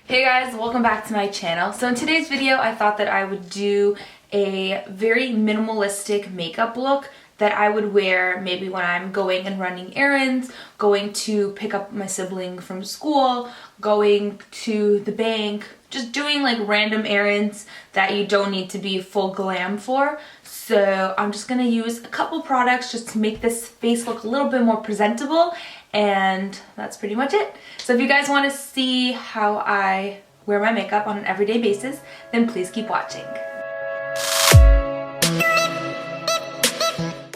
Hey guys, welcome back to my channel. So in today's video, I thought that I would do a very minimalistic makeup look that I would wear maybe when I'm going and running errands, going to pick up my sibling from school, going to the bank, just doing like random errands that you don't need to be full glam for. So I'm just gonna use a couple products just to make this face look a little bit more presentable, and that's pretty much it. So if you guys want to see how I wear my makeup on an everyday basis, then please keep watching.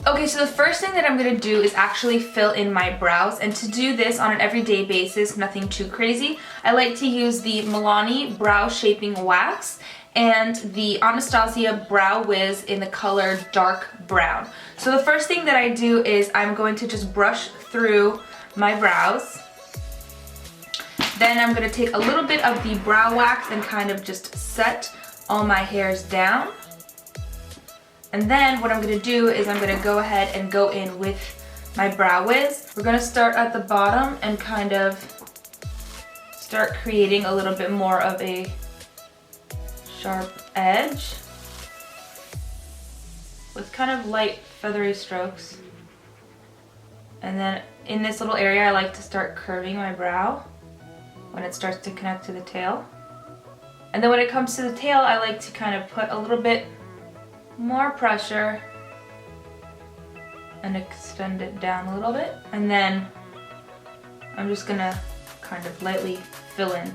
Okay, so the first thing that I'm going to do is actually fill in my brows, and to do this on an everyday basis, nothing too crazy, I like to use the Milani Brow Shaping Wax and the Anastasia Brow Wiz in the color dark brown. So the first thing that I do is I'm going to just brush through my brows. Then I'm going to take a little bit of the brow wax and kind of just set all my hairs down. And then what I'm going to do is I'm going to go ahead and go in with my Brow Wiz. We're going to start at the bottom and kind of start creating a little bit more of a sharp edge with kind of light feathery strokes. And then in this little area, I like to start curving my brow when it starts to connect to the tail. And then when it comes to the tail, I like to kind of put a little bit more pressure and extend it down a little bit. And then I'm just gonna kind of lightly fill in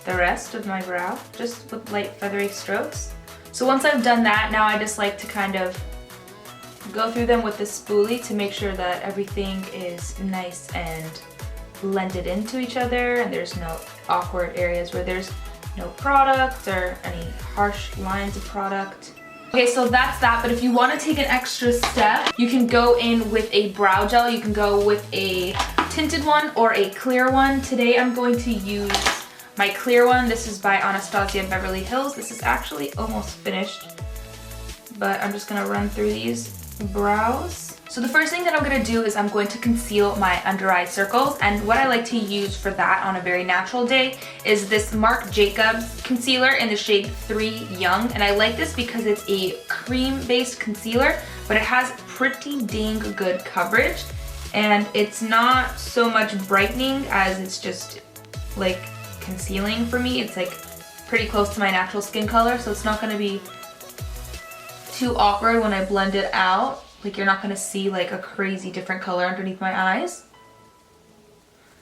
the rest of my brow, just with light feathery strokes. So once I've done that, now I just like to kind of go through them with the spoolie to make sure that everything is nice and blended into each other and there's no awkward areas where there's no product or any harsh lines of product. Okay, so that's that, but if you want to take an extra step, you can go in with a brow gel. You can go with a tinted one or a clear one. Today I'm going to use my clear one. This is by Anastasia Beverly Hills. This is actually almost finished, but I'm just gonna run through these brows. So the first thing that I'm going to do is I'm going to conceal my under eye circles, and what I like to use for that on a very natural day is this Marc Jacobs concealer in the shade 3 Young, and I like this because it's a cream based concealer, but it has pretty dang good coverage, and it's not so much brightening as it's just like concealing for me. It's like pretty close to my natural skin color, so it's not going to be too awkward when I blend it out. Like, you're not going to see like a crazy different color underneath my eyes.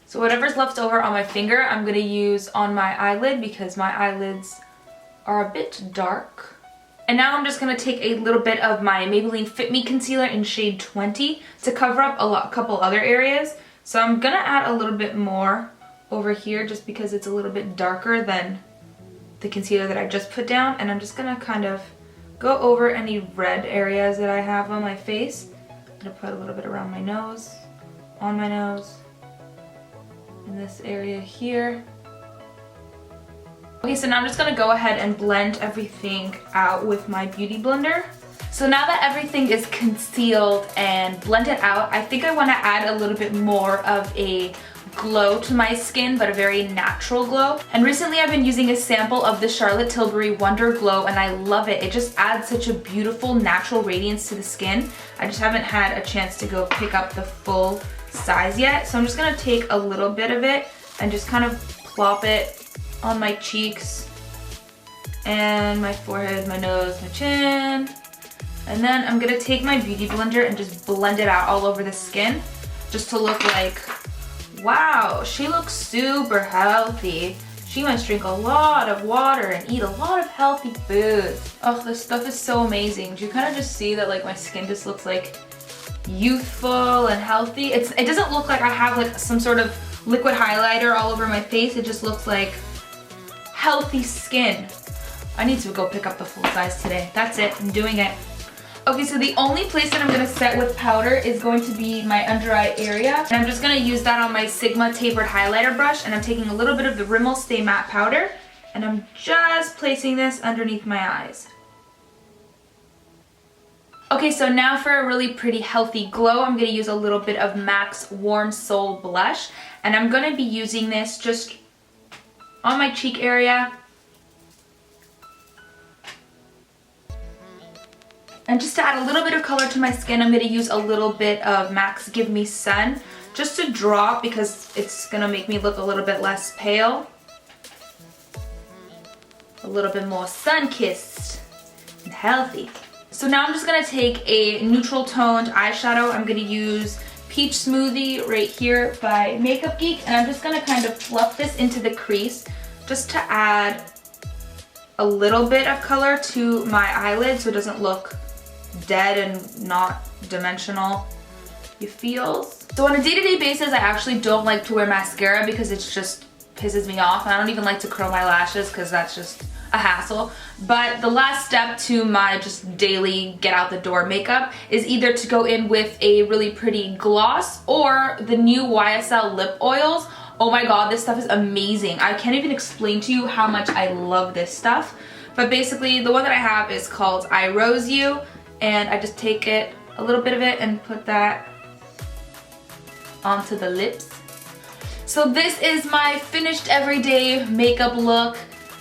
So whatever's left over on my finger, I'm going to use on my eyelid because my eyelids are a bit dark. And now I'm just going to take a little bit of my Maybelline Fit Me Concealer in shade 20 to cover up a couple other areas. So I'm going to add a little bit more over here just because it's a little bit darker than the concealer that I just put down. And I'm just going to kind of go over any red areas that I have on my face. I'm gonna put a little bit around my nose, on my nose, in this area here. Okay, so now I'm just gonna go ahead and blend everything out with my beauty blender. So now that everything is concealed and blended out, I think I wanna add a little bit more of a glow to my skin, but a very natural glow. And recently I've been using a sample of the Charlotte Tilbury Wonder Glow, and I love it. It just adds such a beautiful natural radiance to the skin. I just haven't had a chance to go pick up the full size yet, so I'm just gonna take a little bit of it and just kind of plop it on my cheeks and my forehead, my nose, my chin. And then I'm gonna take my beauty blender and just blend it out all over the skin just to look like, wow, she looks super healthy. She must drink a lot of water and eat a lot of healthy foods. Oh, this stuff is so amazing. Do you kind of just see that like my skin just looks like youthful and healthy? It doesn't look like I have like some sort of liquid highlighter all over my face. It just looks like healthy skin. I need to go pick up the full size today. That's it, I'm doing it. Okay, so the only place that I'm going to set with powder is going to be my under eye area. And I'm just going to use that on my Sigma tapered highlighter brush. And I'm taking a little bit of the Rimmel Stay Matte powder. And I'm just placing this underneath my eyes. Okay, so now for a really pretty healthy glow, I'm going to use a little bit of MAC's Warm Soul Blush. And I'm going to be using this just on my cheek area. And just to add a little bit of color to my skin, I'm going to use a little bit of MAC's Give Me Sun just to drop because it's going to make me look a little bit less pale. A little bit more sun-kissed and healthy. So now I'm just going to take a neutral toned eyeshadow. I'm going to use Peach Smoothie right here by Makeup Geek, and I'm just going to kind of fluff this into the crease just to add a little bit of color to my eyelid so it doesn't look dead and not dimensional. You feel? So on a day-to-day basis, I actually don't like to wear mascara because it just pisses me off. I don't even like to curl my lashes because that's just a hassle. But the last step to my just daily get out the door makeup is either to go in with a really pretty gloss or the new YSL lip oils. Oh my god, this stuff is amazing. I can't even explain to you how much I love this stuff. But basically, the one that I have is called I Rose You, and I just take it, a little bit of it, and put that onto the lips. So this is my finished everyday makeup look.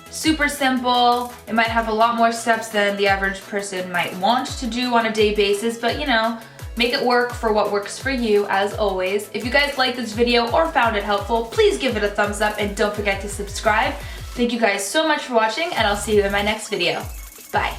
Super simple. It might have a lot more steps than the average person might want to do on a day basis, but you know, make it work for what works for you, as always. If you guys liked this video or found it helpful, please give it a thumbs up and don't forget to subscribe. Thank you guys so much for watching, and I'll see you in my next video. Bye.